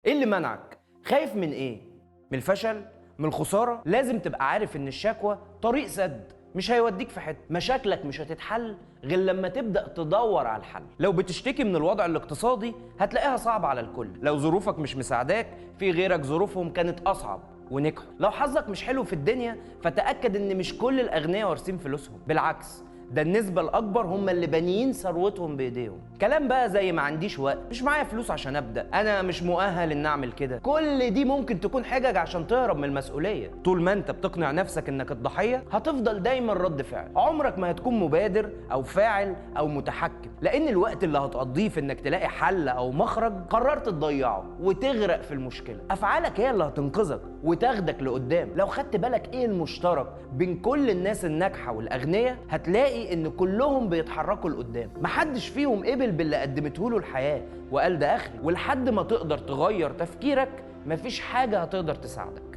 ايه اللي منعك؟ خايف من ايه؟ من الفشل؟ من الخسارة؟ لازم تبقى عارف ان الشكوى طريق سد مش هيوديك في حته. مشاكلك مش هتتحل غير لما تبدأ تدور على الحل. لو بتشتكي من الوضع الاقتصادي هتلاقيها صعبة على الكل. لو ظروفك مش مساعداك في غيرك ظروفهم كانت أصعب ونجحوا. لو حظك مش حلو في الدنيا فتأكد ان مش كل الأغنياء وارثين فلوسهم، بالعكس ده النسبة الأكبر هم اللي بانيين ثروتهم بإيديهم. كلام بقى زي ما عنديش وقت، مش معايا فلوس عشان أبدأ، أنا مش مؤهل إن أعمل كده، كل دي ممكن تكون حجج عشان تهرب من المسؤولية. طول ما أنت بتقنع نفسك إنك الضحية هتفضل دايما رد فعل، عمرك ما هتكون مبادر أو فاعل أو متحكم، لأن الوقت اللي هتقضيه في إنك تلاقي حل أو مخرج قررت تضيعه وتغرق في المشكلة. أفعالك هي اللي هتنقذك وتاخدك لقدام. لو خدت بالك إيه المشترك بين كل الناس الناجحة والأغنياء هتلاقي ان كلهم بيتحركوا لقدام، محدش فيهم قبل باللي قدمته له الحياه وقال ده اخري. ولحد ما تقدر تغير تفكيرك مفيش حاجه هتقدر تساعدك.